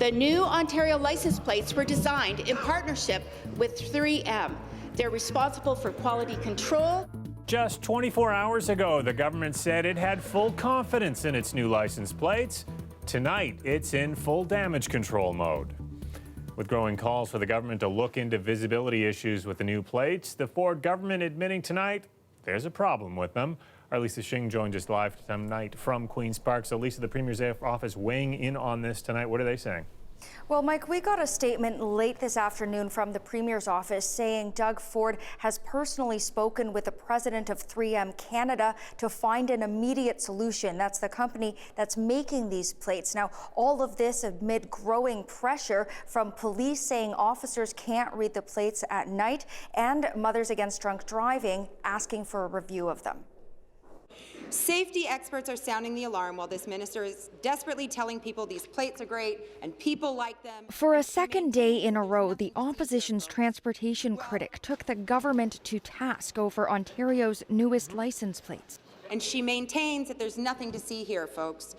The new Ontario license plates were designed in partnership with 3M. They're responsible for quality control. Just 24 hours ago, the government said it had full confidence in its new license plates. Tonight, it's in full damage control mode. With growing calls for the government to look into visibility issues with the new plates, the Ford government admitting tonight there's a problem with them. Our Lisa Shing joined us live tonight from Queen's Park. So, Lisa, the Premier's office weighing in on this tonight. What are they saying? Well, Mike, we got a statement late this afternoon from the Premier's office saying Doug Ford has personally spoken with the president of 3M Canada to find an immediate solution. That's the company that's making these plates. Now, all of this amid growing pressure from police saying officers can't read the plates at night, and Mothers Against Drunk Driving asking for a review of them. Safety experts are sounding the alarm while this minister is desperately telling people these plates are great and people like them. For a second day in a row, the opposition's transportation critic took the government to task over Ontario's newest license plates. And she maintains that there's nothing to see here, folks.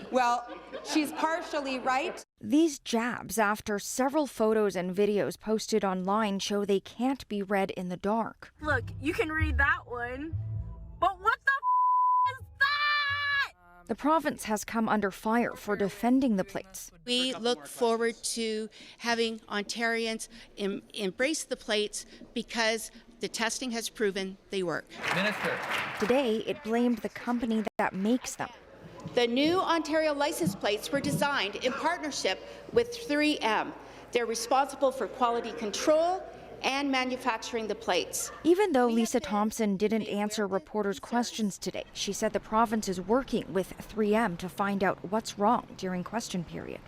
Well, she's partially right. These jabs after several photos and videos posted online show they can't be read in the dark. Look, you can read that one, but what the The province has come under fire for defending the plates. We look forward to having Ontarians embrace the plates because the testing has proven they work. Minister. Today, it blamed the company that makes them. The new Ontario license plates were designed in partnership with 3M. They're responsible for quality control and manufacturing the plates. Even though Lisa Thompson didn't answer reporters' questions today, she said the province is working with 3M to find out what's wrong during question period.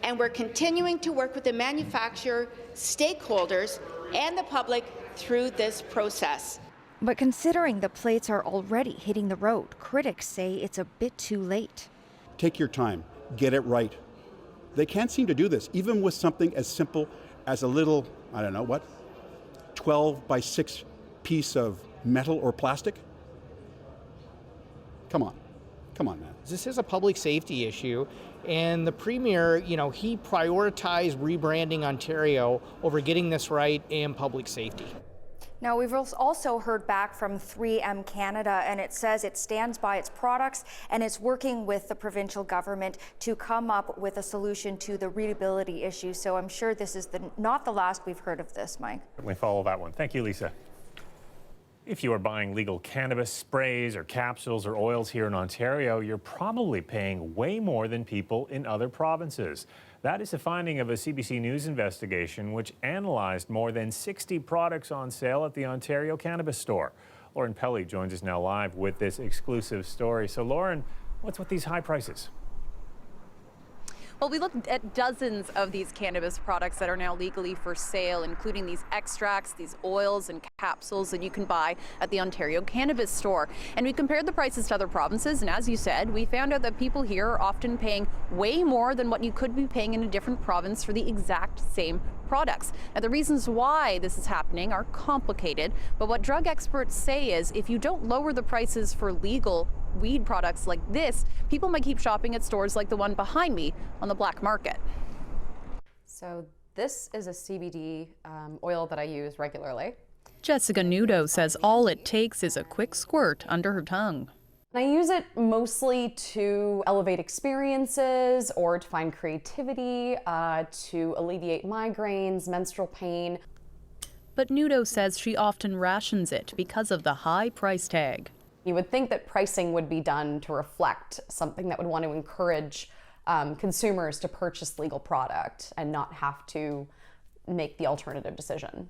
And we're continuing to work with the manufacturer, stakeholders, and the public through this process. But considering the plates are already hitting the road, critics say it's a bit too late. Take your time, get it right. They can't seem to do this, even with something as simple as a little, I don't know what, 12 by 6 piece of metal or plastic? Come on, man. This is a public safety issue, and the Premier, he prioritized rebranding Ontario over getting this right and public safety. Now, we've also heard back from 3M Canada, and it says it stands by its products and it's working with the provincial government to come up with a solution to the readability issue. So I'm sure this is not the last we've heard of this, Mike. Certainly follow that one. Thank you, Lisa. If you are buying legal cannabis sprays or capsules or oils here in Ontario, you're probably paying way more than people in other provinces. That is the finding of a CBC News investigation which analyzed more than 60 products on sale at the Ontario Cannabis Store. Lauren Pelly joins us now live with this exclusive story. So, Lauren, what's with these high prices? Well, we looked at dozens of these cannabis products that are now legally for sale, including these extracts, these oils and capsules that you can buy at the Ontario Cannabis Store. And we compared the prices to other provinces, and as you said, we found out that people here are often paying way more than what you could be paying in a different province for the exact same products. Now, the reasons why this is happening are complicated, but what drug experts say is if you don't lower the prices for legal weed products like this, people might keep shopping at stores like the one behind me on the black market. So this is a CBD oil that I use regularly. Jessica Nudo says all it takes is a quick squirt under her tongue. I use it mostly to elevate experiences or to find creativity, to alleviate migraines, menstrual pain. But Nudo says she often rations it because of the high price tag. You would think that pricing would be done to reflect something that would want to encourage consumers to purchase legal product and not have to make the alternative decision.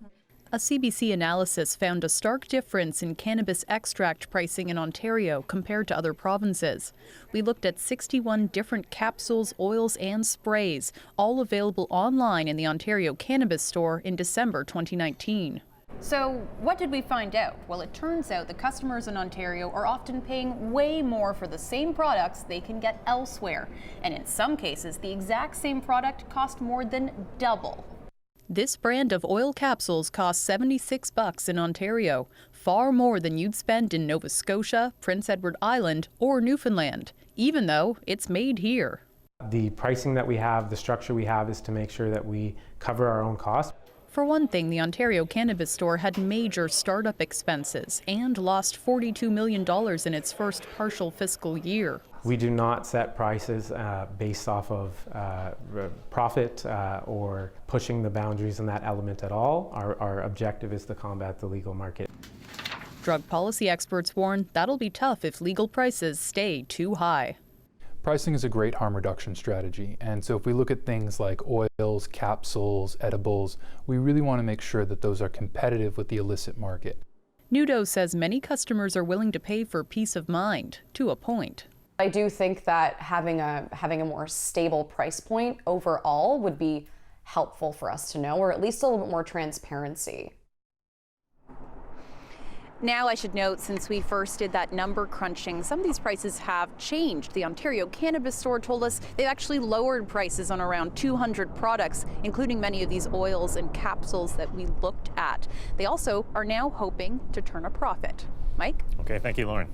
A CBC analysis found a stark difference in cannabis extract pricing in Ontario compared to other provinces. We looked at 61 different capsules, oils, and sprays, all available online in the Ontario Cannabis Store in December 2019. So what did we find out? Well, it turns out the customers in Ontario are often paying way more for the same products they can get elsewhere. And in some cases, the exact same product cost more than double. This brand of oil capsules costs $76 in Ontario, far more than you'd spend in Nova Scotia, Prince Edward Island, or Newfoundland, even though it's made here. The pricing that we have, the structure we have, is to make sure that we cover our own costs. For one thing, the Ontario Cannabis Store had major startup expenses and lost $42 million in its first partial fiscal year. We do not set prices based off of profit or pushing the boundaries in that element at all. Our objective is to combat the legal market. Drug policy experts warn that'll be tough if legal prices stay too high. Pricing is a great harm reduction strategy, and so if we look at things like oils, capsules, edibles, we really want to make sure that those are competitive with the illicit market. Nudo says many customers are willing to pay for peace of mind, to a point. I do think that having a more stable price point overall would be helpful for us to know, or at least a little bit more transparency. Now, I should note, since we first did that number crunching, some of these prices have changed. The Ontario Cannabis Store told us they've actually lowered prices on around 200 products, including many of these oils and capsules that we looked at. They also are now hoping to turn a profit. Mike? Okay, thank you, Lauren.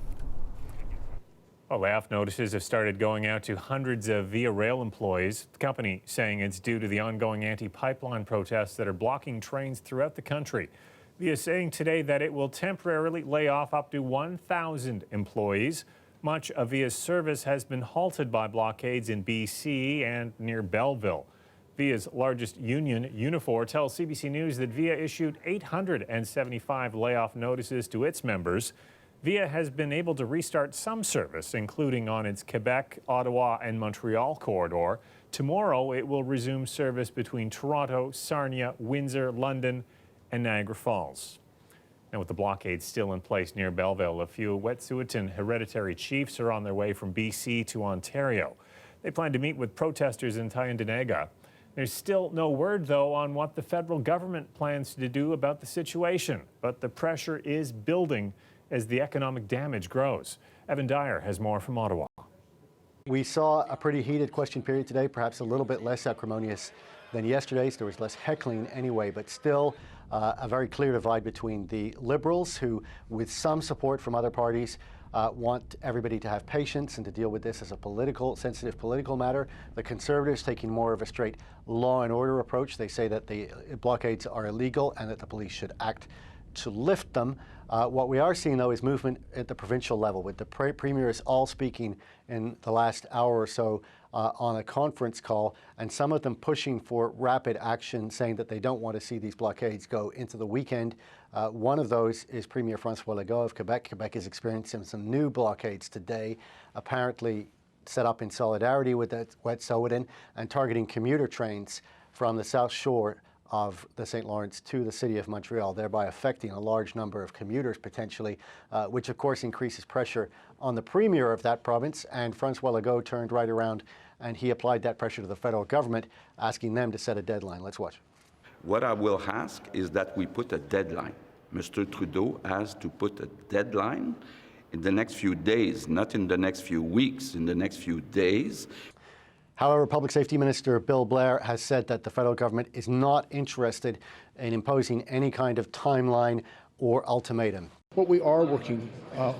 Well, layoff notices have started going out to hundreds of Via Rail employees. The company saying it's due to the ongoing anti-pipeline protests that are blocking trains throughout the country. Via saying today that it will temporarily lay off up to 1,000 employees. Much of Via's service has been halted by blockades in BC and near Belleville. Via's largest union, Unifor, tells CBC News that Via issued 875 layoff notices to its members. Via has been able to restart some service, including on its Quebec, Ottawa, and Montreal corridor. Tomorrow, it will resume service between Toronto, Sarnia, Windsor, London, and Niagara Falls. And with the blockade still in place near Belleville, a few Wet'suwet'en hereditary chiefs are on their way from BC to Ontario. They plan to meet with protesters in Tyendinaga. There's still no word, though, on what the federal government plans to do about the situation, but the pressure is building as the economic damage grows. Evan Dyer has more from Ottawa. We saw a pretty heated question period today, perhaps a little bit less acrimonious than yesterday's. There was less heckling anyway, but still a very clear divide between the Liberals, who, with some support from other parties, want everybody to have patience and to deal with this as a sensitive political matter. The Conservatives taking more of a straight law and order approach. They say that the blockades are illegal and that the police should act to lift them. What we are seeing, though, is movement at the provincial level, with the premiers all speaking in the last hour or so on a conference call, and some of them pushing for rapid action, saying that they don't want to see these blockades go into the weekend. One of those is Premier François Legault of Quebec. Quebec is experiencing some new blockades today, apparently set up in solidarity with the Wet'suwet'en and targeting commuter trains from the South Shore of the St. Lawrence to the city of Montreal, thereby affecting a large number of commuters potentially, which of course increases pressure on the premier of that province. And François Legault turned right around and he applied that pressure to the federal government, asking them to set a deadline. Let's watch. What I will ask is that we put a deadline. Mr. Trudeau has to put a deadline in the next few days, not in the next few weeks, in the next few days. However, Public Safety Minister Bill Blair has said that the federal government is not interested in imposing any kind of timeline or ultimatum. What we are working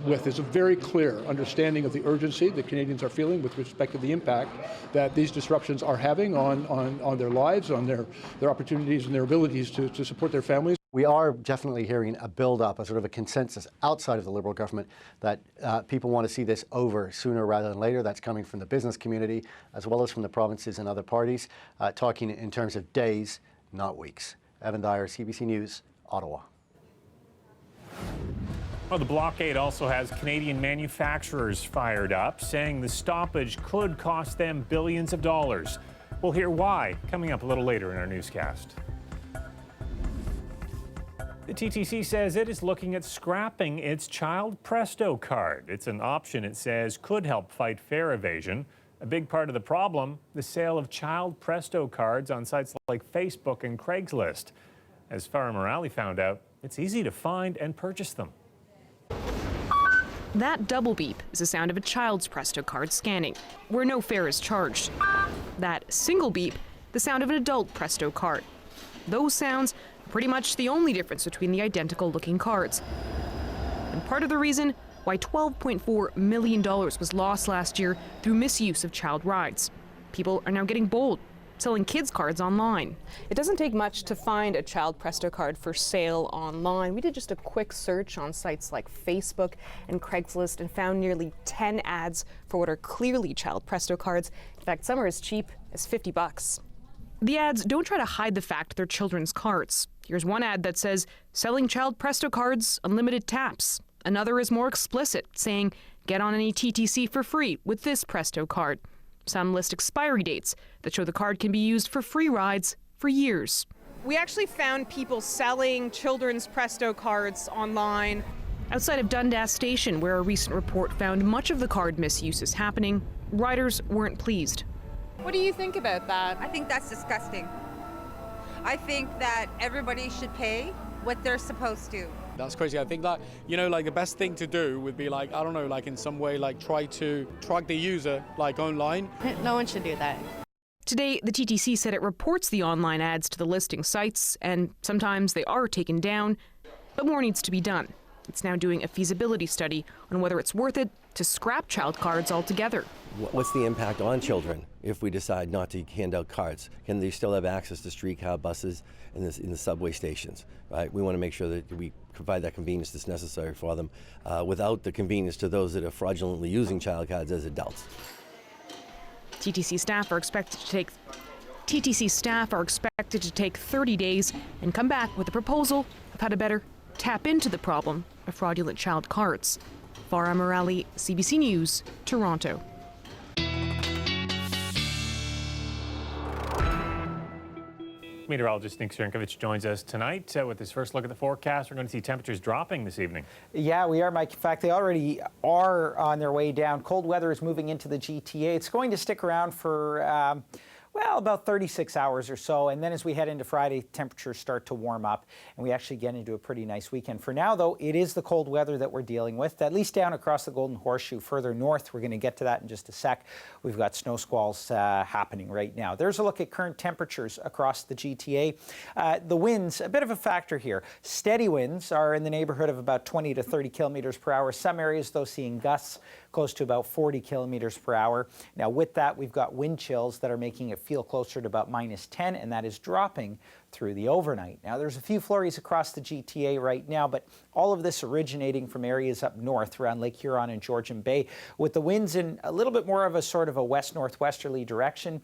with is a very clear understanding of the urgency that Canadians are feeling with respect to the impact that these disruptions are having on their lives, on their opportunities and their abilities to support their families. We are definitely hearing a build-up, a sort of a consensus outside of the Liberal government that people want to see this over sooner rather than later. That's coming from the business community as well as from the provinces and other parties, talking in terms of days, not weeks. Evan Dyer, CBC News, Ottawa. Well, the blockade also has Canadian manufacturers fired up, saying the stoppage could cost them billions of dollars. We'll hear why coming up a little later in our newscast. The TTC says it is looking at scrapping its Child Presto card. It's an option, it says, could help fight fare evasion. A big part of the problem, the sale of Child Presto cards on sites like Facebook and Craigslist. As Farah Morali found out, it's easy to find and purchase them. That double beep is the sound of a child's Presto card scanning, where no fare is charged. That single beep, the sound of an adult Presto card. Those sounds are pretty much the only difference between the identical looking cards. And part of the reason why $12.4 million was lost last year through misuse of child rides. People are now getting bold, selling kids' cards online. It doesn't take much to find a child Presto card for sale online. We did just a quick search on sites like Facebook and Craigslist and found nearly 10 ads for what are clearly child Presto cards. In fact, some are as cheap as $50. The ads don't try to hide the fact they're children's cards. Here's one ad that says, selling child Presto cards, unlimited taps. Another is more explicit, saying, get on any TTC for free with this Presto card. Some list expiry dates that show the card can be used for free rides for years. We actually found people selling children's Presto cards online. Outside of Dundas Station, where a recent report found much of the card misuse is happening, riders weren't pleased. What do you think about that? I think that's disgusting. I think that everybody should pay what they're supposed to. That's crazy. I think that, the best thing to do would be I don't know, in some way, try to track the user, online. No one should do that. Today, the TTC said it reports the online ads to the listing sites, and sometimes they are taken down, but more needs to be done. It's now doing a feasibility study on whether it's worth it to scrap child cards altogether. What's the impact on children if we decide not to hand out cards? Can they still have access to streetcar buses and in the subway stations? Right? We want to make sure that we provide that convenience that's necessary for them without the convenience to those that are fraudulently using child cards as adults. TTC staff are expected to take 30 days and come back with a proposal of how to better tap into the problem of fraudulent child cards. Farah Morali, CBC News, Toronto. Meteorologist Nick Sernkovich joins us tonight with his first look at the forecast. We're going to see temperatures dropping this evening. Yeah, we are, Mike. In fact, they already are on their way down. Cold weather is moving into the GTA. It's going to stick around for about 36 hours or so. And then as we head into Friday, temperatures start to warm up and we actually get into a pretty nice weekend. For now, though, it is the cold weather that we're dealing with, at least down across the Golden Horseshoe. Further north, we're going to get to that in just a sec. We've got snow squalls happening right now. There's a look at current temperatures across the GTA. The winds, a bit of a factor here. Steady winds are in the neighborhood of about 20 to 30 kilometers per hour. Some areas, though, seeing gusts close to about 40 kilometers per hour. Now, with that, we've got wind chills that are making it feel closer to about -10, and that is dropping through the overnight. Now, there's a few flurries across the GTA right now, but all of this originating from areas up north around Lake Huron and Georgian Bay, with the winds in a little bit more of a sort of a west-northwesterly direction.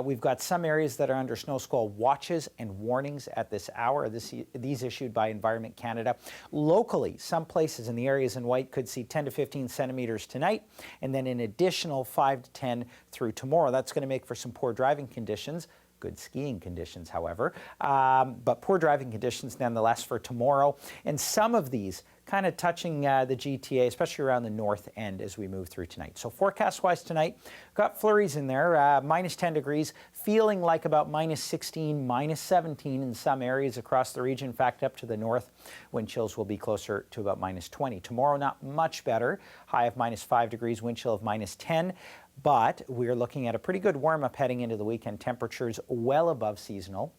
We've got some areas that are under snow squall watches and warnings at this hour. These issued by Environment Canada. Locally, some places in the areas in white could see 10 to 15 centimeters tonight, and then an additional 5 to 10 through tomorrow. That's going to make for some poor driving conditions. Good skiing conditions, however, but poor driving conditions nonetheless for tomorrow. And some of these kind of touching the GTA, especially around the north end as we move through tonight. So forecast-wise tonight, got flurries in there, -10 degrees, feeling like about -16, -17 in some areas across the region. In fact, up to the north, wind chills will be closer to about -20. Tomorrow, not much better, high of -5 degrees, wind chill of -10. But we're looking at a pretty good warm-up heading into the weekend. Temperatures well above seasonal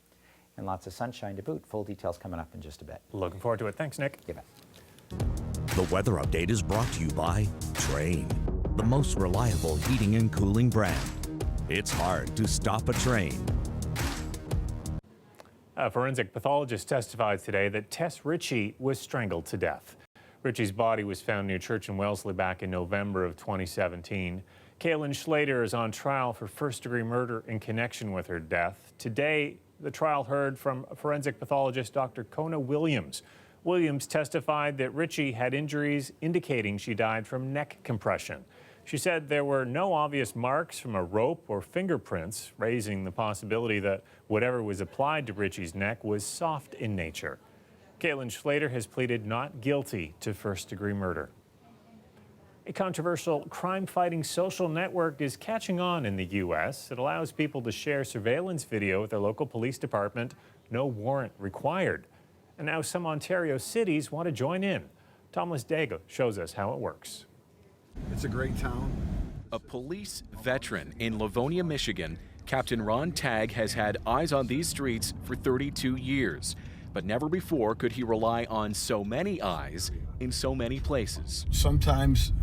and lots of sunshine to boot. Full details coming up in just a bit. Looking forward to it. Thanks, Nick. You bet. The weather update is brought to you by Train, the most reliable heating and cooling brand. It's hard to stop a train. A forensic pathologist testified today that Tess Ritchie was strangled to death. Ritchie's body was found near Church and Wellesley back in November of 2017. Kaylin Schlater is on trial for first-degree murder in connection with her death. Today, the trial heard from forensic pathologist Dr. Kona Williams. Williams testified that Ritchie had injuries indicating she died from neck compression. She said there were no obvious marks from a rope or fingerprints, raising the possibility that whatever was applied to Ritchie's neck was soft in nature. Kaylin Schlater has pleaded not guilty to first-degree murder. A controversial crime-fighting social network is catching on in the U.S. It allows people to share surveillance video with their local police department, no warrant required. And now some Ontario cities want to join in. Thomas Daigle shows us how it works. It's a great town. A police veteran in Livonia, Michigan, Captain Ron Tagg has had eyes on these streets for 32 years. But never before could he rely on so many eyes in so many places. Sometimes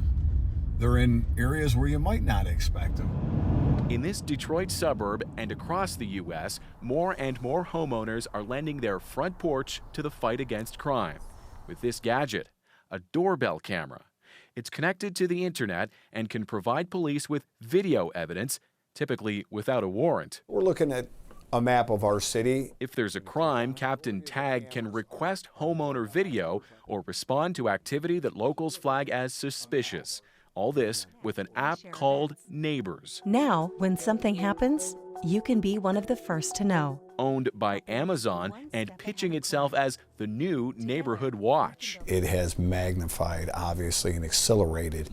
they're in areas where you might not expect them. In this Detroit suburb and across the U.S., more and more homeowners are lending their front porch to the fight against crime with this gadget, a doorbell camera. It's connected to the internet and can provide police with video evidence, typically without a warrant. We're looking at a map of our city. If there's a crime, Captain Tag can request homeowner video or respond to activity that locals flag as suspicious. All this with an app called Neighbors. Now, when something happens, you can be one of the first to know. Owned by Amazon and pitching itself as the new neighborhood watch. It has magnified, obviously, and accelerated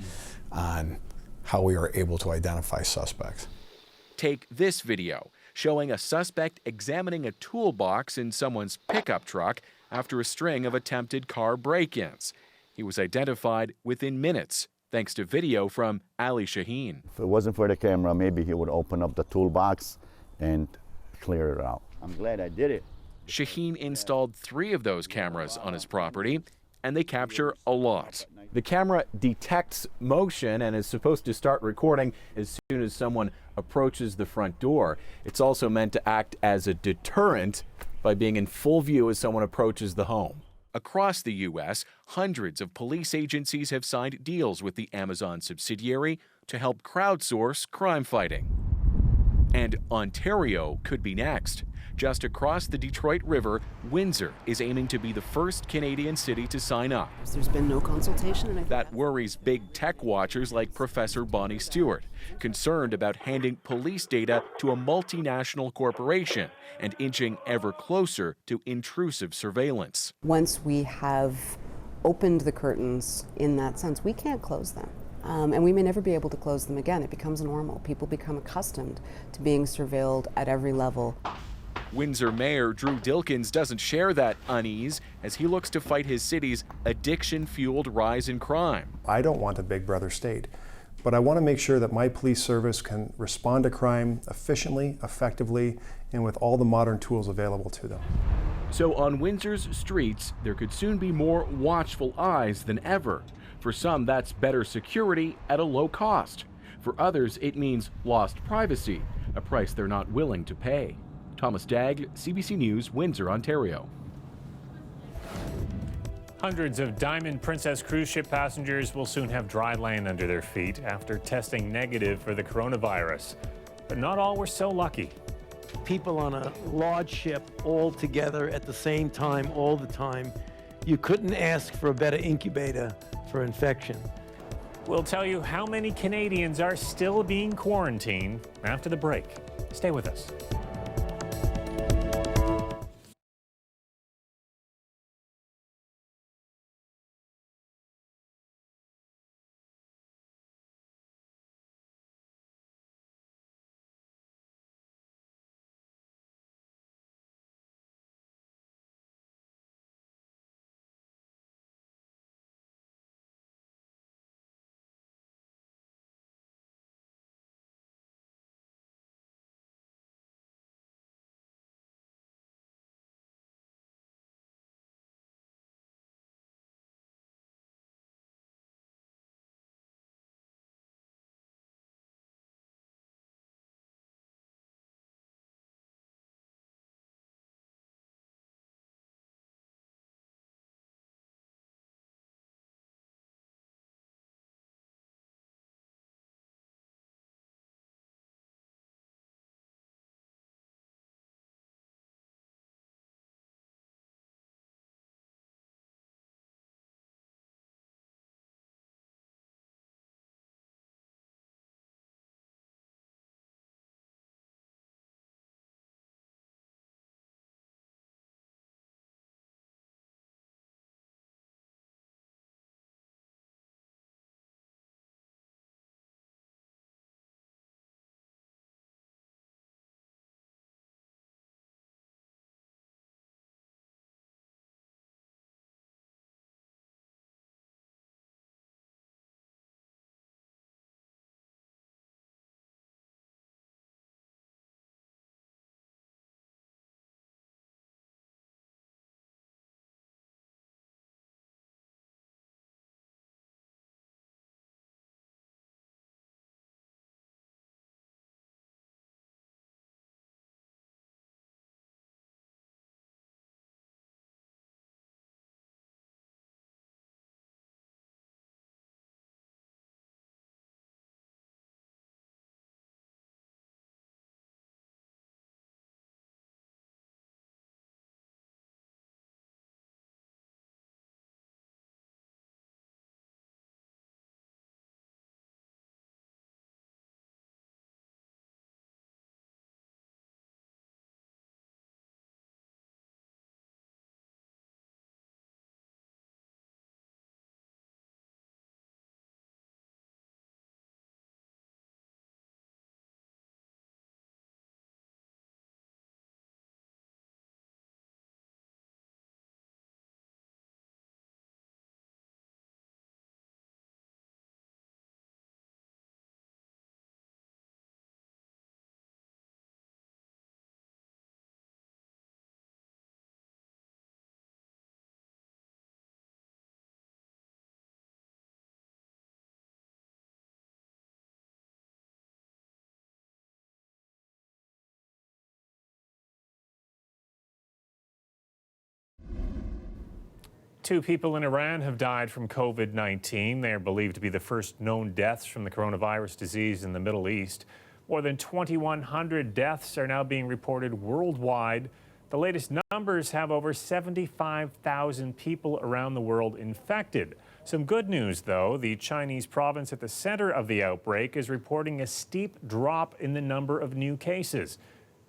on how we are able to identify suspects. Take this video showing a suspect examining a toolbox in someone's pickup truck after a string of attempted car break-ins. He was identified within minutes, thanks to video from Ali Shaheen. If it wasn't for the camera, maybe he would open up the toolbox and clear it out. I'm glad I did it. Shaheen installed 3 of those cameras on his property, and they capture a lot. The camera detects motion and is supposed to start recording as soon as someone approaches the front door. It's also meant to act as a deterrent by being in full view as someone approaches the home. Across the U.S., hundreds of police agencies have signed deals with the Amazon subsidiary to help crowdsource crime fighting. And Ontario could be next. Just across the Detroit River, Windsor is aiming to be the first Canadian city to sign up. There's been no consultation. And that worries big tech watchers like Professor Bonnie Stewart, concerned about handing police data to a multinational corporation and inching ever closer to intrusive surveillance. Once we have opened the curtains in that sense, we can't close them. And we may never be able to close them again. It becomes normal. People become accustomed to being surveilled at every level. Windsor Mayor Drew Dilkins doesn't share that unease as he looks to fight his city's addiction-fueled rise in crime. I don't want a big brother state, but I want to make sure that my police service can respond to crime efficiently, effectively, and with all the modern tools available to them. So on Windsor's streets, there could soon be more watchful eyes than ever. For some, that's better security at a low cost. For others, it means lost privacy, a price they're not willing to pay. Thomas Dagg, CBC News, Windsor, Ontario. Hundreds of Diamond Princess cruise ship passengers will soon have dry land under their feet after testing negative for the coronavirus. But not all were so lucky. People on a large ship all together at the same time, all the time. You couldn't ask for a better incubator for infection. We'll tell you how many Canadians are still being quarantined after the break. Stay with us. 2 people in Iran have died from COVID-19. They are believed to be the first known deaths from the coronavirus disease in the Middle East. More than 2,100 deaths are now being reported worldwide. The latest numbers have over 75,000 people around the world infected. Some good news, though. The Chinese province at the center of the outbreak is reporting a steep drop in the number of new cases.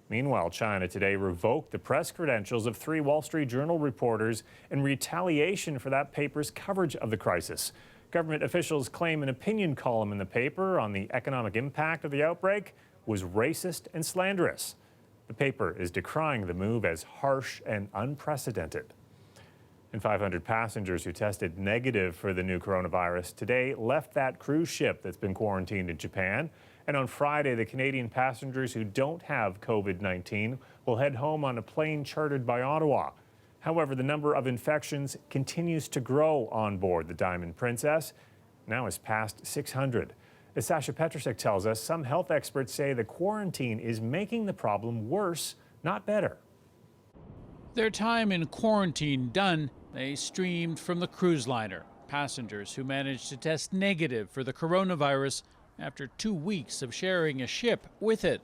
Meanwhile, China today revoked the press credentials of 3 Wall Street Journal reporters in retaliation for that paper's coverage of the crisis. Government officials claim an opinion column in the paper on the economic impact of the outbreak was racist and slanderous. The paper is decrying the move as harsh and unprecedented. And 500 passengers who tested negative for the new coronavirus today left that cruise ship that's been quarantined in Japan. And on Friday, the Canadian passengers who don't have COVID-19 will head home on a plane chartered by Ottawa. However, the number of infections continues to grow on board the Diamond Princess, now has passed 600. As Sasha Petrusek tells us, some health experts say the quarantine is making the problem worse, not better. Their time in quarantine done, they streamed from the cruise liner. Passengers who managed to test negative for the coronavirus after 2 weeks of sharing a ship with it.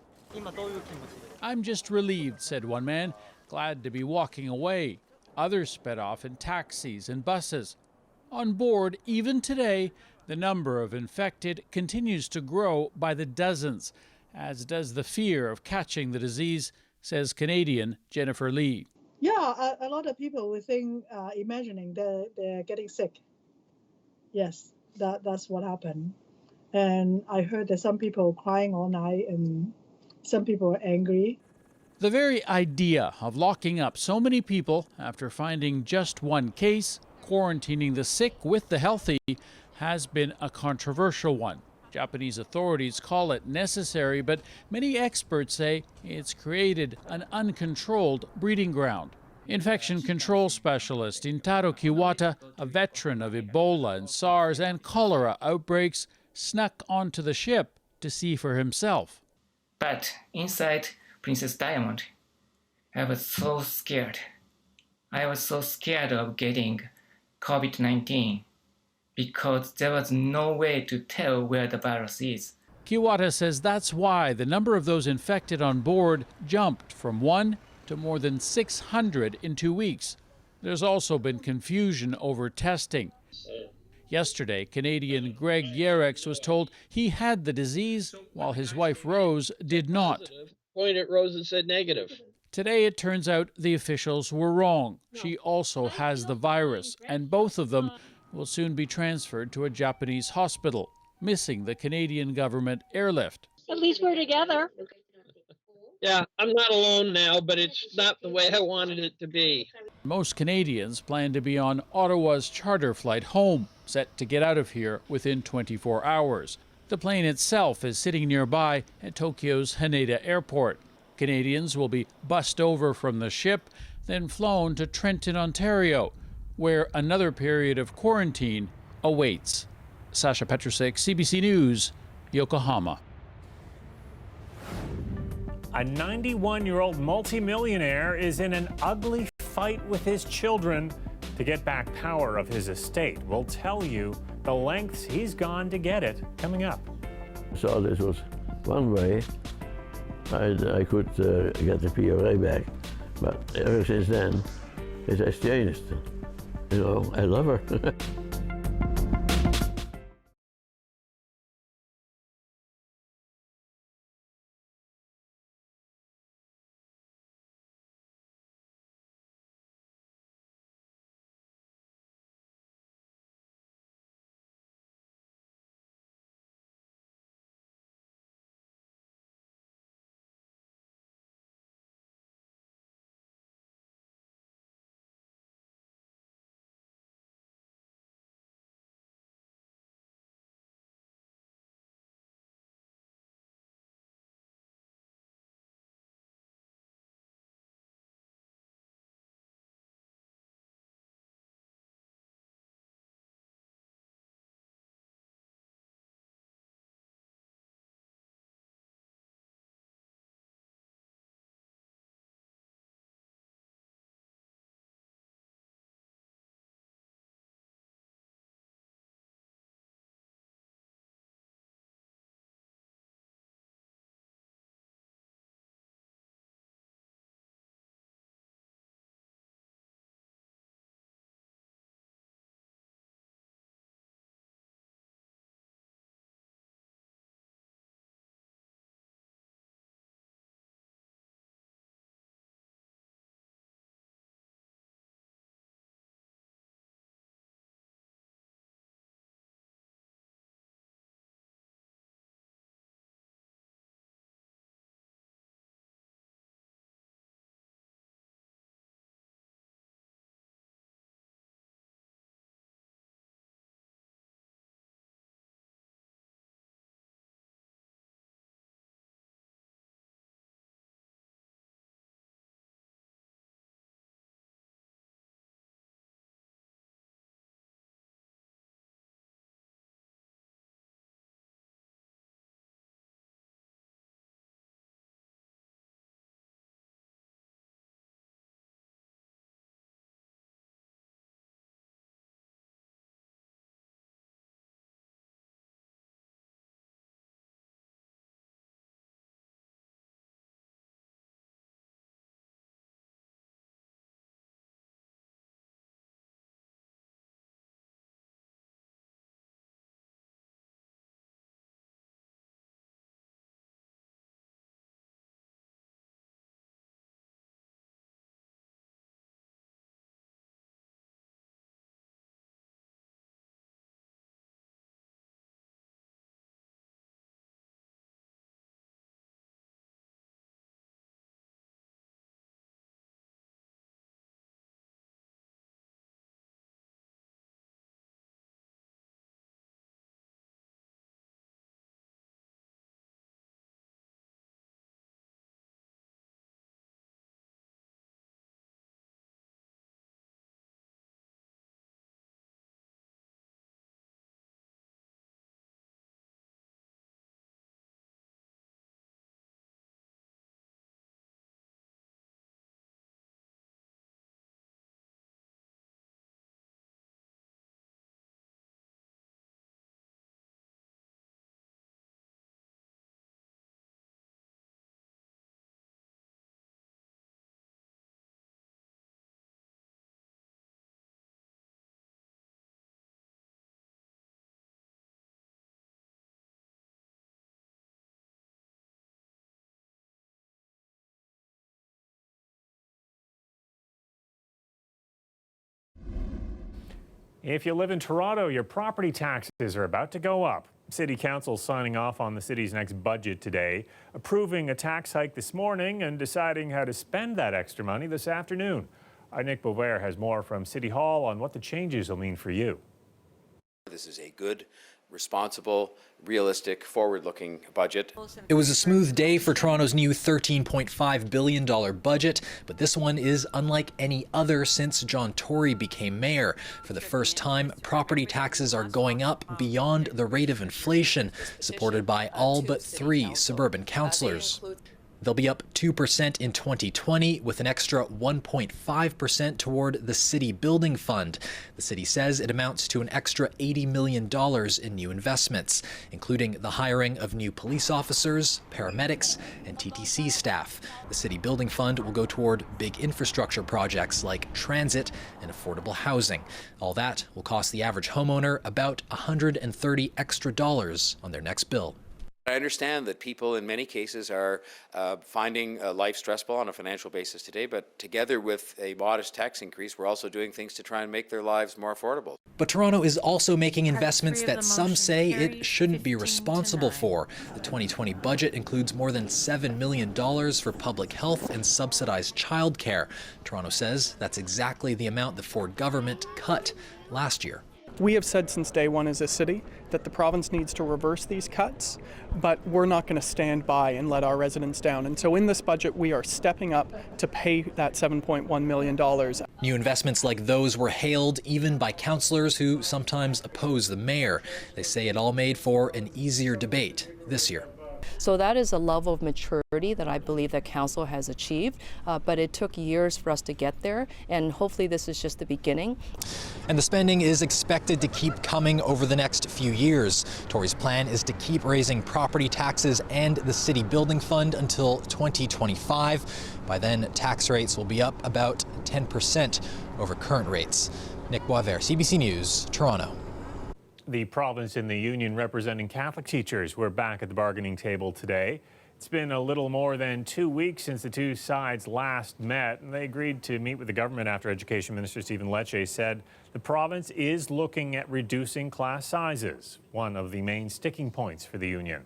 "I'm just relieved," said one man, glad to be walking away. Others sped off in taxis and buses. On board, even today, the number of infected continues to grow by the dozens, as does the fear of catching the disease, says Canadian Jennifer Lee. Yeah, a lot of people will think, imagining they're getting sick. Yes, that's what happened. And I heard that some people crying all night and some people are angry. The very idea of locking up so many people after finding just one case, quarantining the sick with the healthy, has been a controversial one. Japanese authorities call it necessary, but many experts say it's created an uncontrolled breeding ground. Infection control specialist Intaro Kiwata, a veteran of Ebola and SARS and cholera outbreaks, snuck onto the ship to see for himself. But inside Princess Diamond, I was so scared. I was so scared of getting COVID-19 because there was no way to tell where the virus is. Kiwata says that's why the number of those infected on board jumped from 1 to more than 600 in 2 weeks. There's also been confusion over testing. Yesterday, Canadian Greg Yerex was told he had the disease, while his wife Rose did not. Pointed at Rose and said negative. Today, it turns out the officials were wrong. She also has the virus, and both of them will soon be transferred to a Japanese hospital, missing the Canadian government airlift. At least we're together. Yeah, I'm not alone now, but it's not the way I wanted it to be. Most Canadians plan to be on Ottawa's charter flight home, set to get out of here within 24 hours. The plane itself is sitting nearby at Tokyo's Haneda Airport. Canadians will be bussed over from the ship, then flown to Trenton, Ontario, where another period of quarantine awaits. Sasha Petrusek, CBC News, Yokohama. A 91-year-old multimillionaire is in an ugly fight with his children to get back power of his estate. We'll tell you the lengths he's gone to get it coming up. So this was one way I could get the PRA back, but ever since then it has changed. You know, I love her. If you live in Toronto, your property taxes are about to go up. City Council signing off on the city's next budget today, approving a tax hike this morning and deciding how to spend that extra money this afternoon. Our Nick Beauvert has more from City Hall on what the changes will mean for you. This is a good, responsible, realistic, forward-looking budget. It was a smooth day for Toronto's new $13.5 billion budget, but this one is unlike any other since John Tory became mayor. For the first time, property taxes are going up beyond the rate of inflation, supported by all but 3 suburban councillors. They'll be up 2% in 2020, with an extra 1.5% toward the City Building Fund. The city says it amounts to an extra $80 million in new investments, including the hiring of new police officers, paramedics, and TTC staff. The City Building Fund will go toward big infrastructure projects like transit and affordable housing. All that will cost the average homeowner about $130 extra on their next bill. I understand that people in many cases are finding life stressful on a financial basis today, but together with a modest tax increase, we're also doing things to try and make their lives more affordable. But Toronto is also making investments that some say it shouldn't be responsible for. The 2020 budget includes more than $7 million for public health and subsidized childcare. Toronto says that's exactly the amount the Ford government cut last year. We have said since day one as a city that the province needs to reverse these cuts, but we're not going to stand by and let our residents down. And so in this budget, we are stepping up to pay that $7.1 million. New investments like those were hailed even by councillors who sometimes oppose the mayor. They say it all made for an easier debate this year. So that is a level of maturity that I believe that council has achieved, but it took years for us to get there, and hopefully this is just the beginning. And the spending is expected to keep coming over the next few years. Tory's plan is to keep raising property taxes and the City Building Fund until 2025. By then, tax rates will be up about 10% over current rates. Nick Beauvert, CBC News, Toronto. The province and the union representing Catholic teachers were back at the bargaining table today. It's been a little more than 2 weeks since the two sides last met, and they agreed to meet with the government after Education Minister Stephen Lecce said the province is looking at reducing class sizes, one of the main sticking points for the union.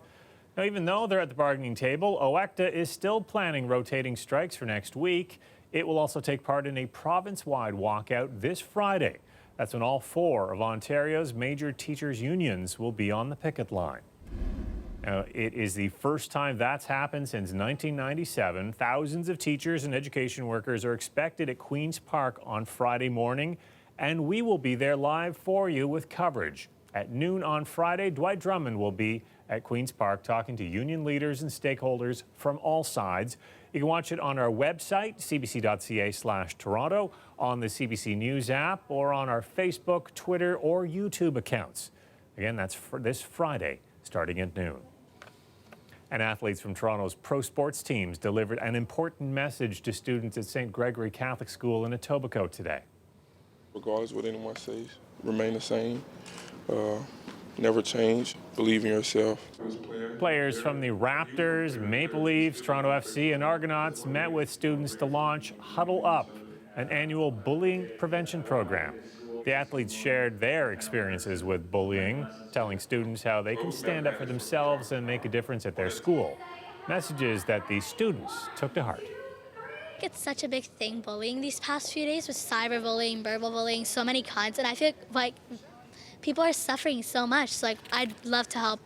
Now, even though they're at the bargaining table, OECTA is still planning rotating strikes for next week. It will also take part in a province-wide walkout this Friday. That's when all 4 of Ontario's major teachers' unions will be on the picket line. Now, it is the first time that's happened since 1997. Thousands of teachers and education workers are expected at Queen's Park on Friday morning, and we will be there live for you with coverage. At noon on Friday, Dwight Drummond will be at Queen's Park talking to union leaders and stakeholders from all sides. You can watch it on our website, cbc.ca/Toronto, on the CBC News app, or on our Facebook, Twitter, or YouTube accounts. Again, that's for this Friday, starting at noon. And athletes from Toronto's pro sports teams delivered an important message to students at St. Gregory Catholic School in Etobicoke today. Regardless of what anyone says, remain the same. Never change. Believe in yourself. Players from the Raptors, Maple Leafs, Toronto FC, and Argonauts met with students to launch Huddle Up, an annual bullying prevention program. The athletes shared their experiences with bullying, telling students how they can stand up for themselves and make a difference at their school. Messages that the students took to heart. It's such a big thing, bullying, these past few days, with cyberbullying, verbal bullying, so many kinds, and I feel like people are suffering so much, so I'd love to help.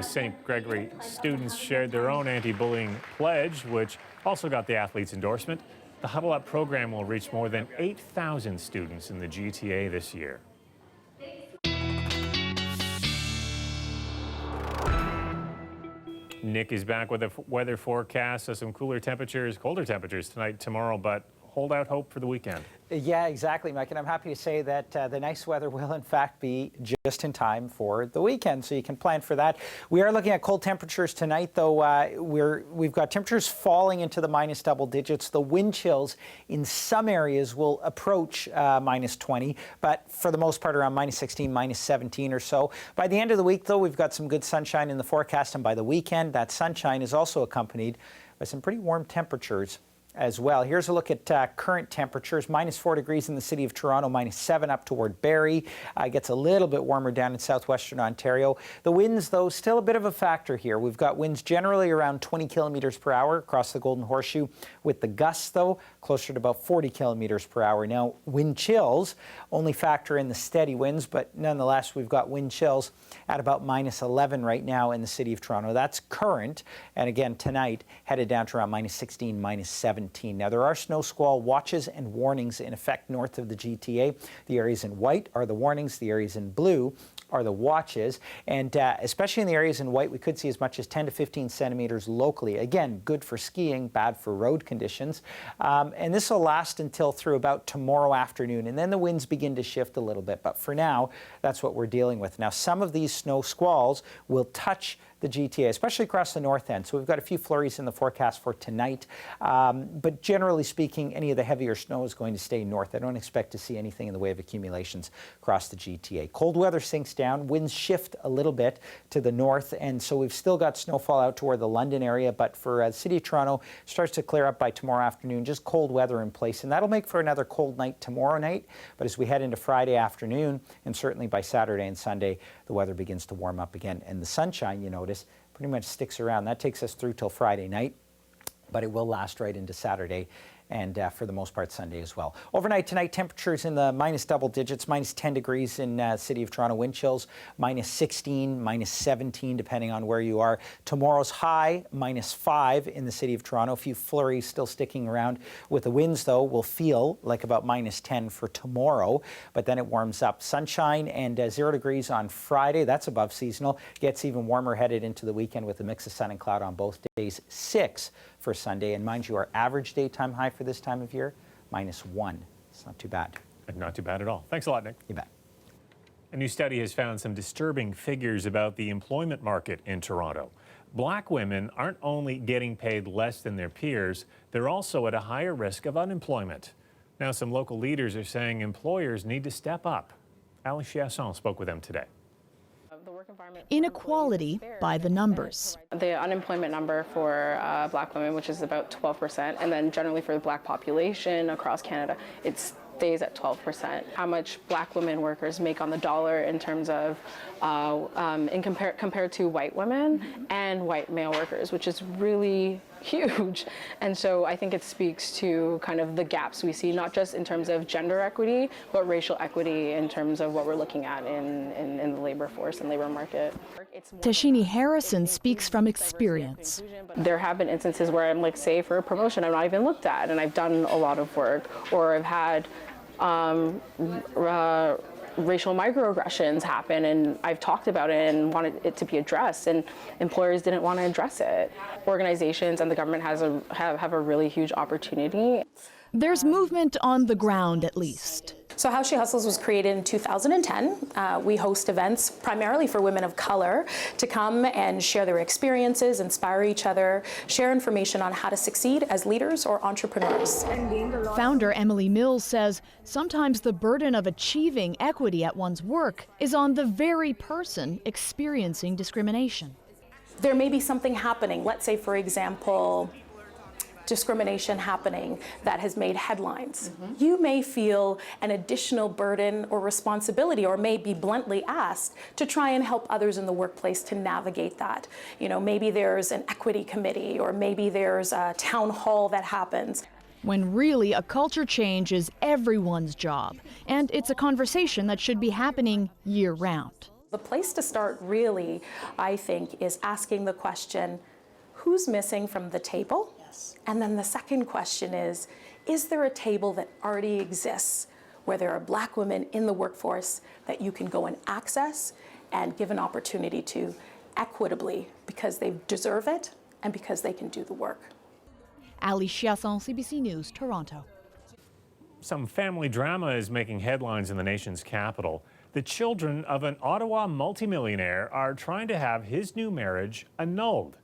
St. Gregory students shared their own anti-bullying pledge, which also got the athletes' endorsement. The Huddle Up program will reach more than 8,000 students in the GTA this year. Nick is back with a weather forecast, so some colder temperatures tonight, tomorrow, but hold out hope for the weekend. Yeah, exactly, Mike. And I'm happy to say that the nice weather will, in fact, be just in time for the weekend, so you can plan for that. We are looking at cold temperatures tonight, though. We've got temperatures falling into the minus double digits. The wind chills in some areas will approach minus 20, but for the most part around minus 16, minus 17 or so. By the end of the week, though, we've got some good sunshine in the forecast, and by the weekend, that sunshine is also accompanied by some pretty warm temperatures as well. Here's a look at current temperatures. -4 degrees in the city of Toronto, -7 up toward Barrie. It gets a little bit warmer down in southwestern Ontario. The winds, though, still a bit of a factor here. We've got winds generally around 20 kilometers per hour across the Golden Horseshoe, with the gusts, though, closer to about 40 kilometers per hour. Now, wind chills only factor in the steady winds, but nonetheless, we've got wind chills at about -11 right now in the city of Toronto. That's current, and again, tonight, headed down to around -16, -17. Now, there are snow squall watches and warnings in effect north of the GTA. The areas in white are the warnings. The areas in blue are the watches. And especially in the areas in white, we could see as much as 10 to 15 centimeters locally. Again, good for skiing, bad for road conditions. And this will last until through about tomorrow afternoon. And then the winds begin to shift a little bit. But for now, that's what we're dealing with. Now, some of these snow squalls will touch the GTA, especially across the north end. So we've got a few flurries in the forecast for tonight. But generally speaking, any of the heavier snow is going to stay north. I don't expect to see anything in the way of accumulations across the GTA. Cold weather sinks down. Winds shift a little bit to the north. And so we've still got snowfall out toward the London area. But for the city of Toronto, starts to clear up by tomorrow afternoon. Just cold weather in place. And that'll make for another cold night tomorrow night. But as we head into Friday afternoon, and certainly by Saturday and Sunday, the weather begins to warm up again. And the sunshine, you notice, pretty much sticks around. That takes us through till Friday night, but it will last right into Saturday and for the most part Sunday as well. Overnight tonight, temperatures in the minus double digits, -10 degrees in city of Toronto, wind chills, -16, -17 depending on where you are. Tomorrow's high, -5 in the city of Toronto. A few flurries still sticking around. With the winds, though, will feel like about -10 for tomorrow, but then it warms up. Sunshine and 0 degrees on Friday. That's above seasonal. Gets even warmer headed into the weekend with a mix of sun and cloud on both days. 6 for Sunday. And mind you, our average daytime high for this time of year, -1. It's not too bad. Not too bad at all. Thanks a lot, Nick. You bet. A new study has found some disturbing figures about the employment market in Toronto. Black women aren't only getting paid less than their peers, they're also at a higher risk of unemployment. Now, some local leaders are saying employers need to step up. Ali Chiasson spoke with them today. Inequality by the numbers. The unemployment number for Black women, which is about 12%, and then generally for the Black population across Canada, it stays at 12%. How much Black women workers make on the dollar in terms of compared to white women and white male workers, which is really huge. And so I think it speaks to kind of the gaps we see, not just in terms of gender equity, but racial equity in terms of what we're looking at in the labor force and labor market. Tashini Harrison speaks from experience. There have been instances where I'm like, say for a promotion, I'm not even looked at, and I've done a lot of work, or I've had racial microaggressions happen, and I've talked about it and wanted it to be addressed, and employers didn't want to address it. Organizations and the government have a really huge opportunity. There's movement on the ground, at least. So How She Hustles was created in 2010. We host events primarily for women of color to come and share their experiences, inspire each other, share information on how to succeed as leaders or entrepreneurs. Founder Emily Mills says sometimes the burden of achieving equity at one's work is on the very person experiencing discrimination. There may be something happening, let's say, for example, discrimination happening that has made headlines. You may feel an additional burden or responsibility, or may be bluntly asked to try and help others in the workplace to navigate that. You know, maybe there's an equity committee, or maybe there's a town hall that happens. When really a culture change is everyone's job, and it's a conversation that should be happening year-round. The place to start really, I think, is asking the question, who's missing from the table? And then the second question is there a table that already exists where there are Black women in the workforce that you can go and access and give an opportunity to equitably, because they deserve it and because they can do the work? Ali Chiasson, CBC News, Toronto. Some family drama is making headlines in the nation's capital. The children of an Ottawa multimillionaire are trying to have his new marriage annulled,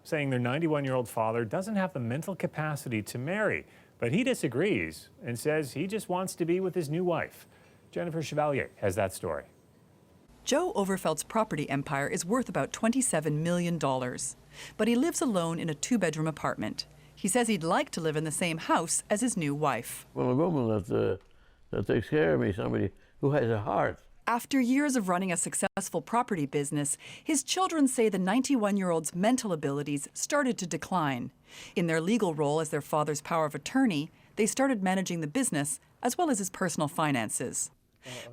saying their 91-year-old father doesn't have the mental capacity to marry. But he disagrees and says he just wants to be with his new wife. Jennifer Chevalier has that story. Joe Overfeld's property empire is worth about $27 million. But he lives alone in a 2-bedroom apartment. He says he'd like to live in the same house as his new wife. Well, a woman that takes care of me, somebody who has a heart. After years of running a successful property business, his children say the 91-year-old's mental abilities started to decline. In their legal role as their father's power of attorney, they started managing the business as well as his personal finances.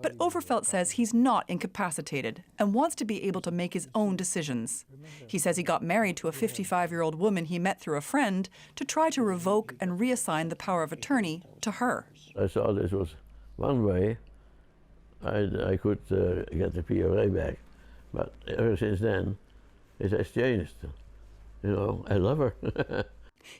But Overfelt says he's not incapacitated and wants to be able to make his own decisions. He says he got married to a 55-year-old woman he met through a friend to try to revoke and reassign the power of attorney to her. I saw this was one way I could get the PRA back, but ever since then, it has changed. You know, I love her.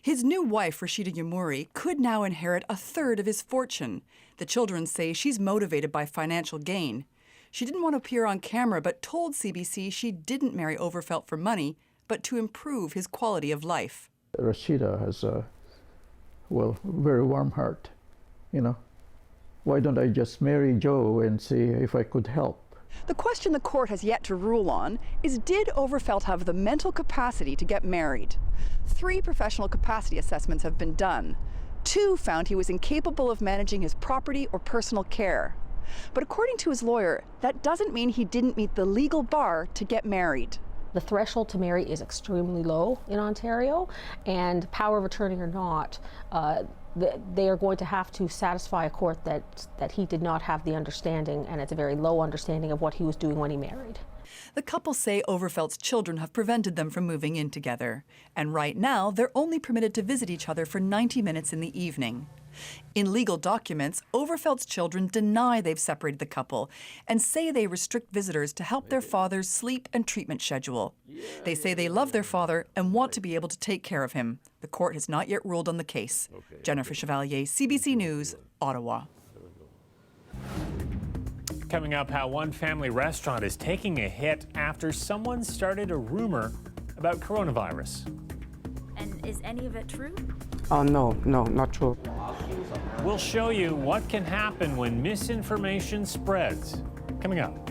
His new wife, Rashida Yamuri, could now inherit a third of his fortune. The children say she's motivated by financial gain. She didn't want to appear on camera, but told CBC she didn't marry Overfelt for money, but to improve his quality of life. Rashida has a, very warm heart, you know. Why don't I just marry Joe and see if I could help? The question the court has yet to rule on is, did Overfelt have the mental capacity to get married? 3 professional capacity assessments have been done. 2 found he was incapable of managing his property or personal care. But according to his lawyer, that doesn't mean he didn't meet the legal bar to get married. The threshold to marry is extremely low in Ontario, and power of attorney or not, they are going to have to satisfy a court that he did not have the understanding, and it's a very low understanding of what he was doing when he married. The couple say Overfelt's children have prevented them from moving in together, and right now they're only permitted to visit each other for 90 minutes in the evening. In legal documents, Overfelt's children deny they've separated the couple and say they restrict visitors to help their father's sleep and treatment schedule. They say they love their father and want to be able to take care of him. The court has not yet ruled on the case. Jennifer Chevalier, CBC News, Ottawa. Coming up, how one family restaurant is taking a hit after someone started a rumor about coronavirus. And is any of it true? No, not true. We'll show you what can happen when misinformation spreads. Coming up.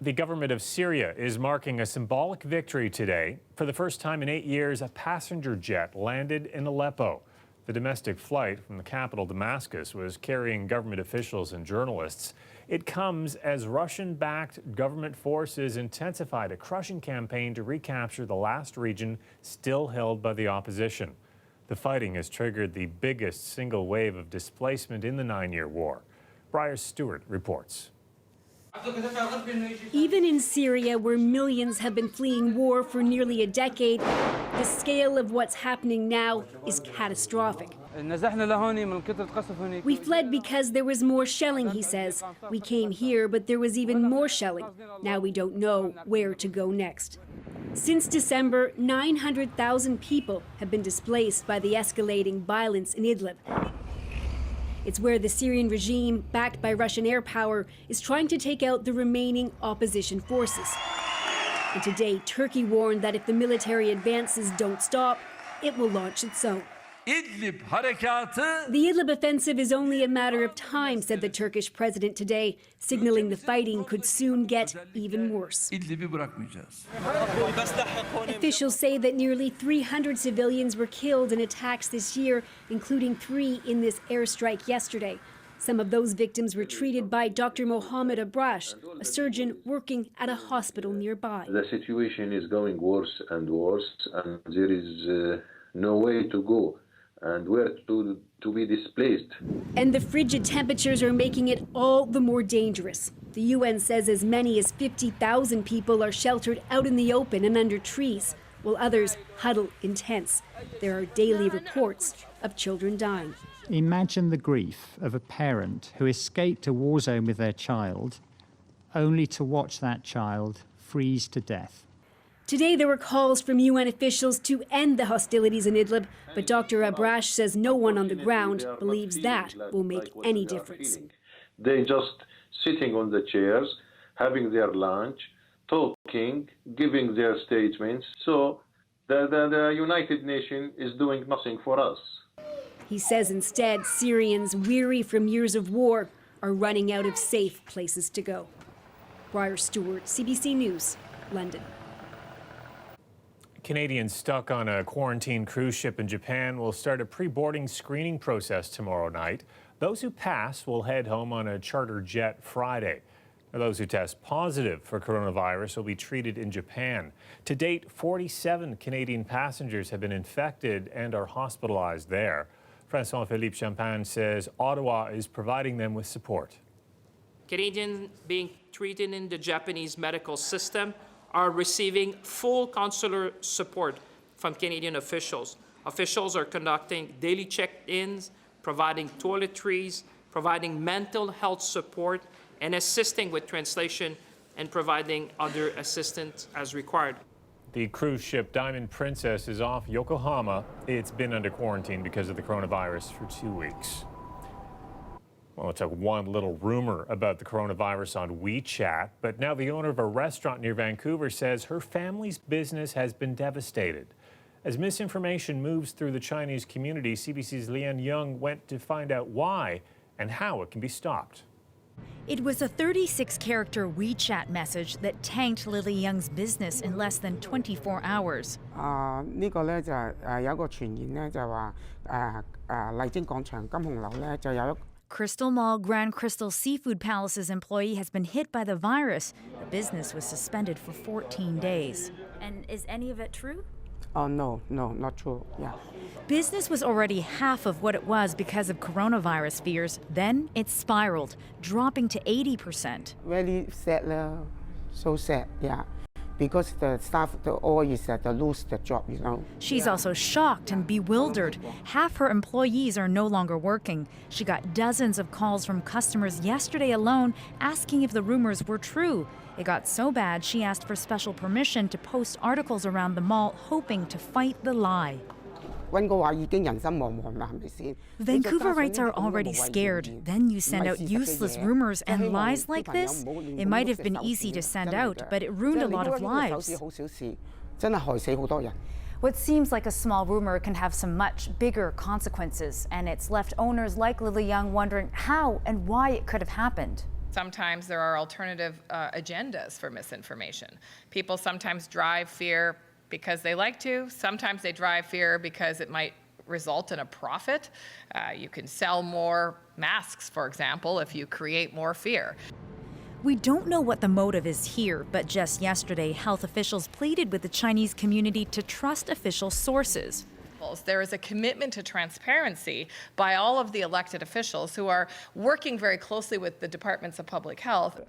The government of Syria is marking a symbolic victory today. For the first time in 8 years, a passenger jet landed in Aleppo. The domestic flight from the capital, Damascus, was carrying government officials and journalists. It comes as Russian-backed government forces intensified a crushing campaign to recapture the last region still held by the opposition. The fighting has triggered the biggest single wave of displacement in the 9-year war. Briar Stewart reports. Even in Syria, where millions have been fleeing war for nearly a decade, the scale of what's happening now is catastrophic. We fled because there was more shelling, he says. We came here, but there was even more shelling. Now we don't know where to go next. Since December, 900,000 people have been displaced by the escalating violence in Idlib. It's where the Syrian regime, backed by Russian air power, is trying to take out the remaining opposition forces. And today, Turkey warned that if the military advances don't stop, it will launch its own. The Idlib offensive is only a matter of time, said the Turkish president today, signaling the fighting could soon get even worse. Officials say that nearly 300 civilians were killed in attacks this year, including 3 in this airstrike yesterday. Some of those victims were treated by Dr. Mohammed Abrash, a surgeon working at a hospital nearby. The situation is going worse and worse, and there is no way to go and where to be displaced. And the frigid temperatures are making it all the more dangerous. The UN says as many as 50,000 people are sheltered out in the open and under trees, while others huddle in tents. There are daily reports of children dying. Imagine the grief of a parent who escaped a war zone with their child, only to watch that child freeze to death. Today there were calls from UN officials to end the hostilities in Idlib, but Dr. Abrash says no one on the ground believes that will make any difference. They're just sitting on the chairs, having their lunch, talking, giving their statements. So the United Nations is doing nothing for us. He says instead Syrians, weary from years of war, are running out of safe places to go. Briar Stewart, CBC News, London. Canadians stuck on a quarantine cruise ship in Japan will start a pre-boarding screening process tomorrow night. Those who pass will head home on a charter jet Friday. Now, those who test positive for coronavirus will be treated in Japan. To date, 47 Canadian passengers have been infected and are hospitalized there. François-Philippe Champagne says Ottawa is providing them with support. Canadians being treated in the Japanese medical system are receiving full consular support from Canadian officials. Officials are conducting daily check-ins, providing toiletries, providing mental health support, and assisting with translation and providing other assistance as required. The cruise ship Diamond Princess is off Yokohama. It's been under quarantine because of the coronavirus for 2 weeks. Well, it took one little rumor about the coronavirus on WeChat, but now the owner of a restaurant near Vancouver says her family's business has been devastated. As misinformation moves through the Chinese community, CBC's Lian Young went to find out why and how it can be stopped. It was a 36-character WeChat message that tanked Lily Young's business in less than 24 hours. 呢個咧就有一個傳言咧，就話麗晶廣場金紅樓咧就有一 Crystal Mall Grand Crystal Seafood Palace's employee has been hit by the virus. The business was suspended for 14 days. And is any of it true? Oh, no, not true, yeah. Business was already half of what it was because of coronavirus fears. Then it spiraled, dropping to 80%. Very sad, so sad, yeah. Because the staff, all is that they lose the job, you know. She's also shocked and bewildered. Half her employees are no longer working. She got dozens of calls from customers yesterday alone asking if the rumors were true. It got so bad she asked for special permission to post articles around the mall, hoping to fight the lie. Vancouverites are already scared. Then you send out useless rumors and lies like this? It might have been easy to send out, but it ruined a lot of lives. What seems like a small rumor can have some much bigger consequences, and it's left owners like Lily Young wondering how and why it could have happened. Sometimes there are alternative agendas for misinformation. People sometimes drive fear because they like to. Sometimes they drive fear because it might result in a profit. You can sell more masks, for example, if you create more fear. We don't know what the motive is here, but just yesterday, health officials pleaded with the Chinese community to trust official sources. There is a commitment to transparency by all of the elected officials who are working very closely with the departments of public health.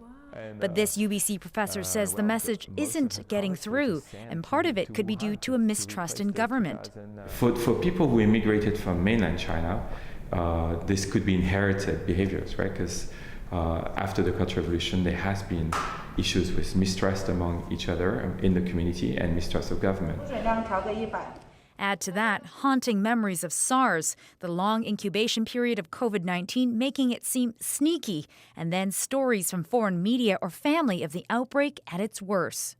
But this UBC professor says the message isn't getting through, and part of it could be due to a mistrust in government. For people who immigrated from mainland China, this could be inherited behaviors, right? Because after the Cultural Revolution, there has been issues with mistrust among each other in the community and mistrust of government. Add to that haunting memories of SARS, the long incubation period of COVID-19 making it seem sneaky, and then stories from foreign media or family of the outbreak at its worst.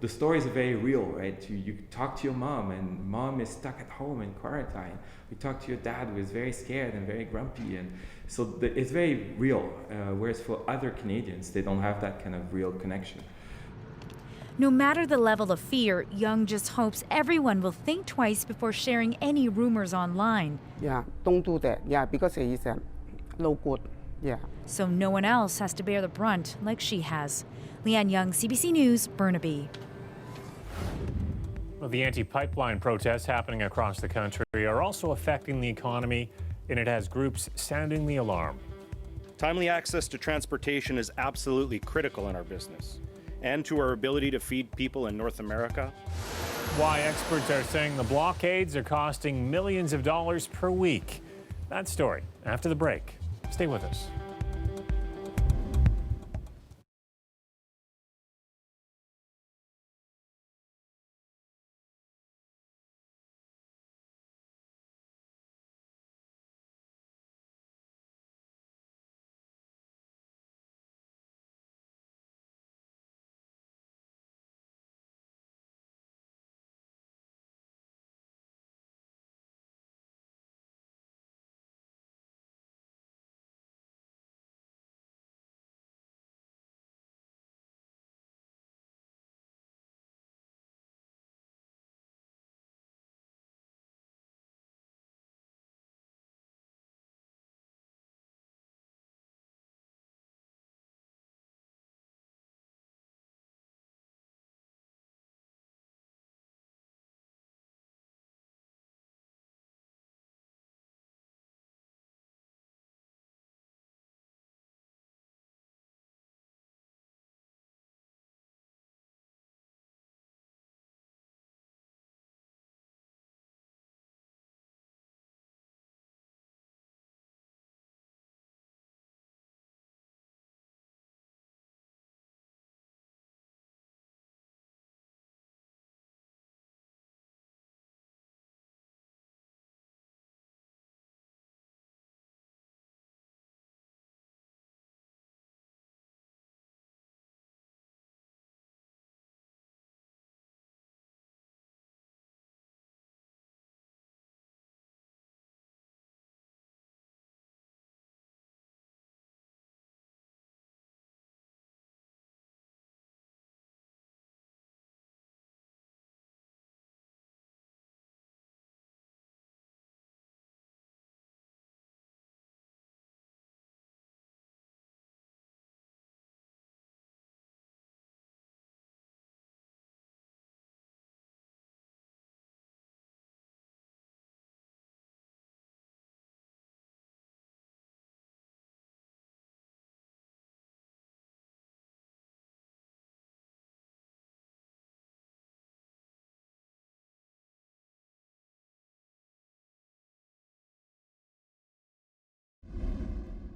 The stories are very real, right? You talk to your mom, and mom is stuck at home in quarantine. You talk to your dad, who is very scared and very grumpy, and so it's very real. Whereas for other Canadians, they don't have that kind of real connection. No matter the level of fear, Young just hopes everyone will think twice before sharing any rumors online. Yeah, don't do that. Yeah, because it is no good. Yeah. So no one else has to bear the brunt like she has. Leanne Young, CBC News, Burnaby. Well, the anti-pipeline protests happening across the country are also affecting the economy, and it has groups sounding the alarm. Timely access to transportation is absolutely critical in our business and to our ability to feed people in North America. Why experts are saying the blockades are costing millions of dollars per week. That story after the break. Stay with us.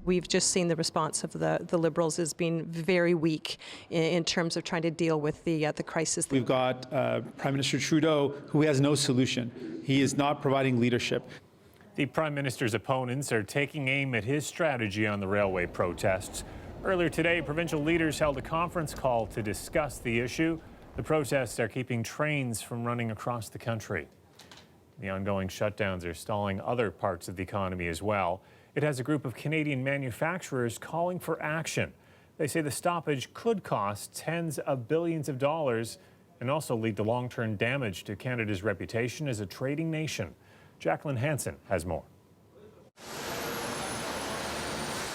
We've just seen the response of the Liberals as being very weak in terms of trying to deal with the crisis. We've got Prime Minister Trudeau, who has no solution. He is not providing leadership. The Prime Minister's opponents are taking aim at his strategy on the railway protests. Earlier today, provincial leaders held a conference call to discuss the issue. The protests are keeping trains from running across the country. The ongoing shutdowns are stalling other parts of the economy as well. It has a group of Canadian manufacturers calling for action. They say the stoppage could cost tens of billions of dollars and also lead to long-term damage to Canada's reputation as a trading nation. Jacqueline Hansen has more.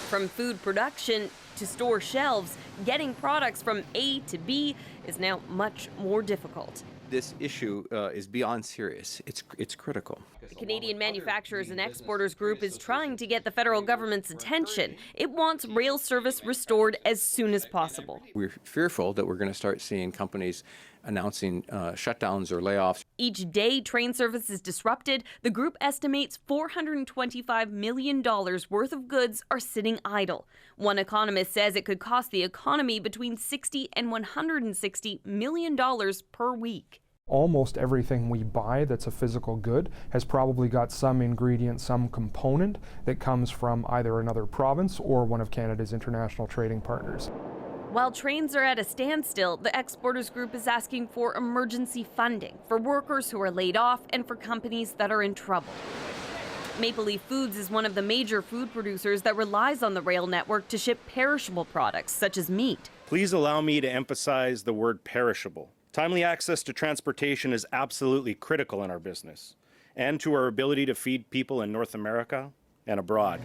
From food production to store shelves, getting products from A to B is now much more difficult. This issue is beyond serious. It's critical. The Canadian Manufacturers and Exporters Group is trying to get the federal government's attention. It wants rail service restored as soon as possible. We're fearful that we're going to start seeing companies announcing shutdowns or layoffs. Each day train service is disrupted, the group estimates $425 million worth of goods are sitting idle. One economist says it could cost the economy between $60 and $160 million per week. Almost everything we buy that's a physical good has probably got some ingredient, some component that comes from either another province or one of Canada's international trading partners. While trains are at a standstill, the Exporters Group is asking for emergency funding for workers who are laid off and for companies that are in trouble. Maple Leaf Foods is one of the major food producers that relies on the rail network to ship perishable products such as meat. Please allow me to emphasize the word perishable. Timely access to transportation is absolutely critical in our business and to our ability to feed people in North America and abroad.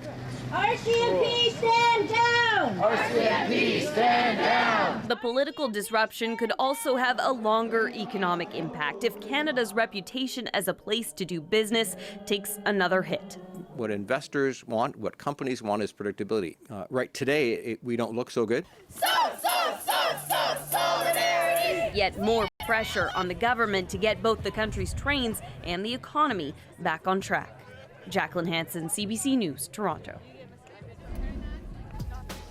RCMP, stand down! RCMP, stand down! The political disruption could also have a longer economic impact if Canada's reputation as a place to do business takes another hit. What investors want, what companies want is predictability. Right today, we don't look so good. Solidarity! Yet more pressure on the government to get both the country's trains and the economy back on track. Jacqueline Hansen, CBC News, Toronto.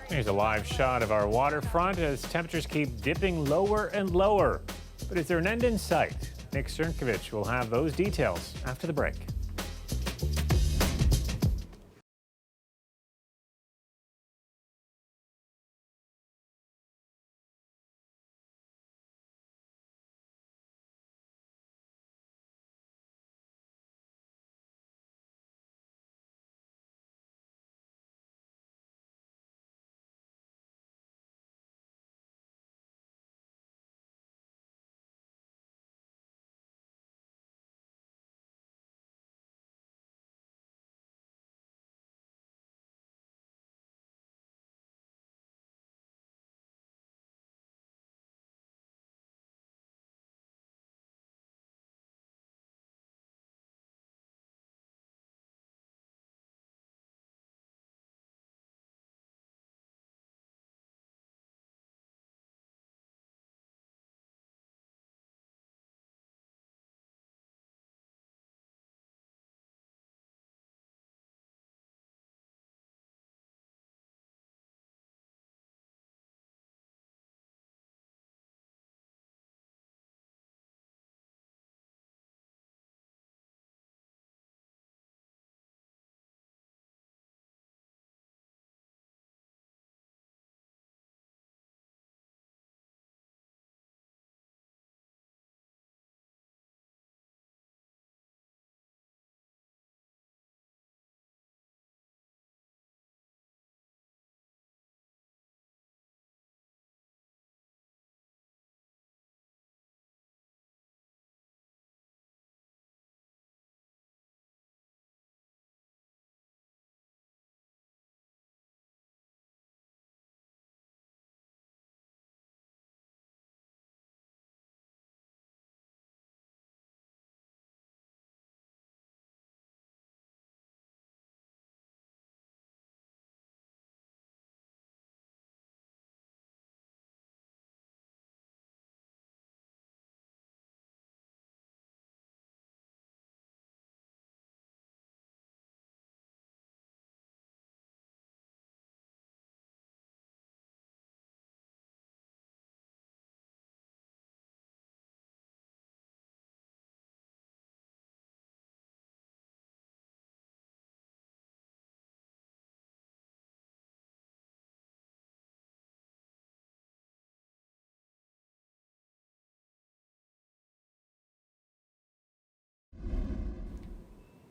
Here's a live shot of our waterfront as temperatures keep dipping lower and lower. But is there an end in sight? Nick Cernkovich will have those details after the break.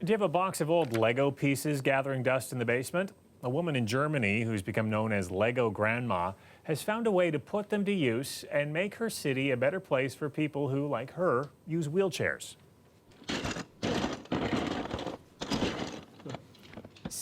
Do you have a box of old Lego pieces gathering dust in the basement? A woman in Germany who's become known as Lego Grandma has found a way to put them to use and make her city a better place for people who, like her, use wheelchairs.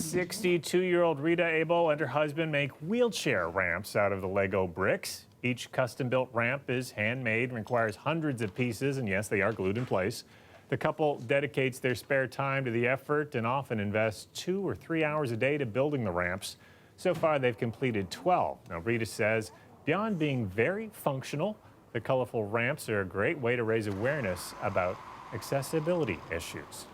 62-year-old Rita Abel and her husband make wheelchair ramps out of the Lego bricks. Each custom-built ramp is handmade and requires hundreds of pieces, and yes, they are glued in place. The couple dedicates their spare time to the effort and often invests 2 or 3 hours a day to building the ramps. So far, they've completed 12. Now, Rita says, beyond being very functional, the colorful ramps are a great way to raise awareness about accessibility issues.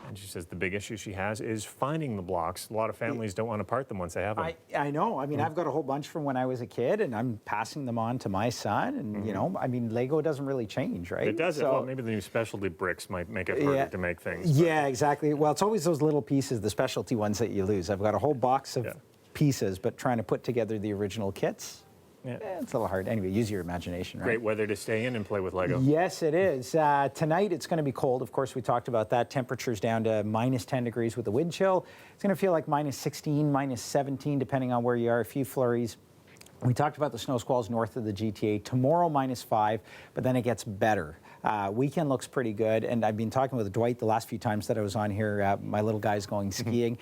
And she says the big issue she has is finding the blocks. A lot of families don't want to part them once they have them. I know. I mean, I've got a whole bunch from when I was a kid, and I'm passing them on to my son. And, you know, I mean, Lego doesn't really change, right? It doesn't. So, well, maybe the new specialty bricks might make it harder to make things. Yeah, exactly. Well, it's always those little pieces, the specialty ones that you lose. I've got a whole box of pieces, but trying to put together the original kits, it's a little hard. Anyway, use your imagination, right? Great weather to stay in and play with Lego. Yes, it is. Tonight, it's going to be cold. Of course, we talked about that. Temperatures down to minus 10 degrees with the wind chill. It's going to feel like minus 16, minus 17, depending on where you are. A few flurries. We talked about the snow squalls north of the GTA. Tomorrow, minus 5, but then it gets better. Weekend looks pretty good. And I've been talking with Dwight the last few times that I was on here. My little guy's going skiing.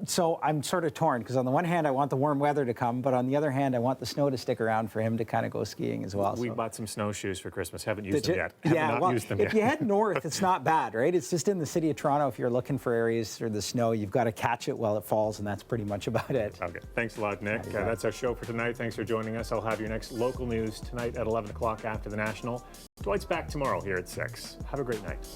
So I'm sort of torn, because on the one hand, I want the warm weather to come, but on the other hand, I want the snow to stick around for him to kind of go skiing as well. We bought some snowshoes for Christmas. Haven't used them yet. Used them if yet. you head north, it's not bad, right? It's just in the city of Toronto. If you're looking for areas for the snow, you've got to catch it while it falls, and that's pretty much about it. Okay. Thanks a lot, Nick. That's our show for tonight. Thanks for joining us. I'll have your next local news tonight at 11 o'clock after the National. Dwight's back tomorrow here at 6. Have a great night.